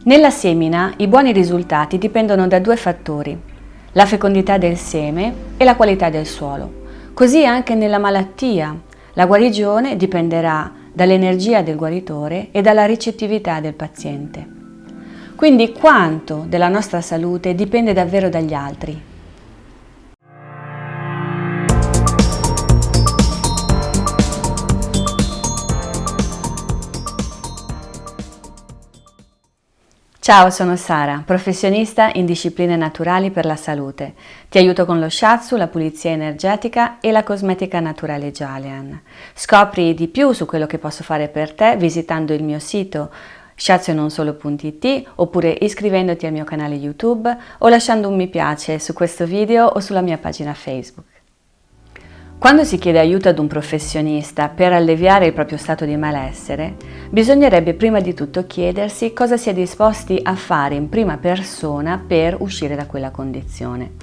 Nella semina i buoni risultati dipendono da due fattori: la fecondità del seme e la qualità del suolo. Così anche nella malattia. La guarigione dipenderà dall'energia del guaritore e dalla ricettività del paziente. Quindi quanto della nostra salute dipende davvero dagli altri? Ciao, sono Sara, professionista in discipline naturali per la salute. Ti aiuto con lo shiatsu, la pulizia energetica e la cosmetica naturale Jalian. Scopri di più su quello che posso fare per te visitando il mio sito shiatsunonsolo.it oppure iscrivendoti al mio canale YouTube o lasciando un mi piace su questo video o sulla mia pagina Facebook. Quando si chiede aiuto ad un professionista per alleviare il proprio stato di malessere, bisognerebbe prima di tutto chiedersi cosa si è disposti a fare in prima persona per uscire da quella condizione.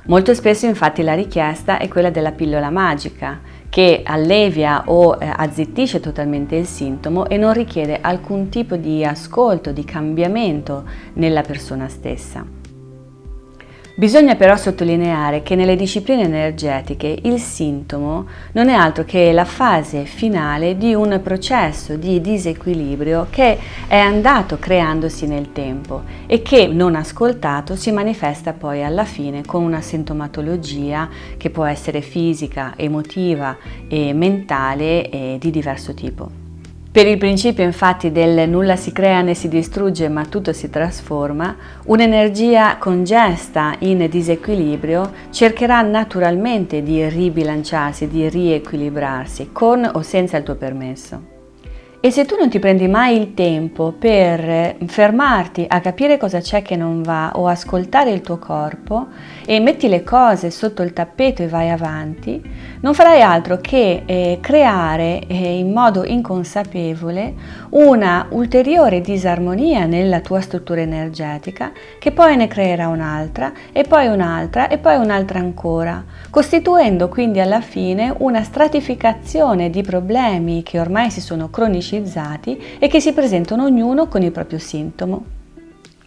Molto spesso infatti la richiesta è quella della pillola magica, che allevia o azzittisce totalmente il sintomo e non richiede alcun tipo di ascolto, di cambiamento nella persona stessa. Bisogna però sottolineare che nelle discipline energetiche il sintomo non è altro che la fase finale di un processo di disequilibrio che è andato creandosi nel tempo e che, non ascoltato, si manifesta poi alla fine con una sintomatologia che può essere fisica, emotiva e mentale e di diverso tipo. Per il principio infatti del nulla si crea né si distrugge ma tutto si trasforma, un'energia congesta in disequilibrio cercherà naturalmente di ribilanciarsi, di riequilibrarsi, con o senza il tuo permesso. E se tu non ti prendi mai il tempo per fermarti a capire cosa c'è che non va o ascoltare il tuo corpo e metti le cose sotto il tappeto e vai avanti, non farai altro che creare in modo inconsapevole una ulteriore disarmonia nella tua struttura energetica che poi ne creerà un'altra e poi un'altra e poi un'altra ancora, costituendo quindi alla fine una stratificazione di problemi che ormai si sono cronicizzati e che si presentano ognuno con il proprio sintomo.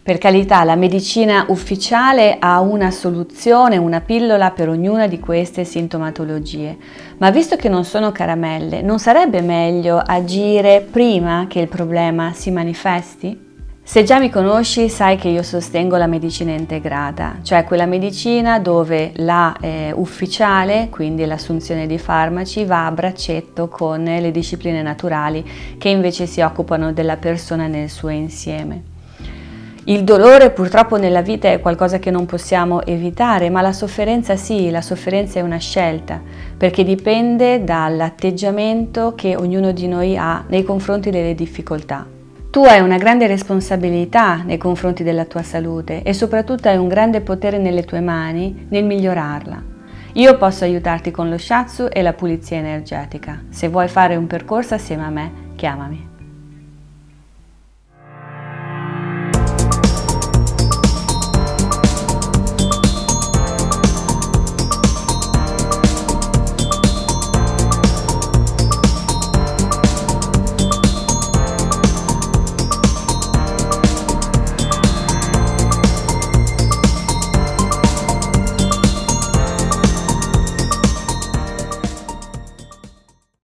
Per carità, la medicina ufficiale ha una soluzione, una pillola per ognuna di queste sintomatologie, ma visto che non sono caramelle, non sarebbe meglio agire prima che il problema si manifesti? Se già mi conosci, sai che io sostengo la medicina integrata, cioè quella medicina dove la ufficiale, quindi l'assunzione di farmaci, va a braccetto con le discipline naturali che invece si occupano della persona nel suo insieme. Il dolore purtroppo nella vita è qualcosa che non possiamo evitare, ma la sofferenza sì, la sofferenza è una scelta, perché dipende dall'atteggiamento che ognuno di noi ha nei confronti delle difficoltà. Tu hai una grande responsabilità nei confronti della tua salute e soprattutto hai un grande potere nelle tue mani nel migliorarla. Io posso aiutarti con lo shiatsu e la pulizia energetica. Se vuoi fare un percorso assieme a me, chiamami.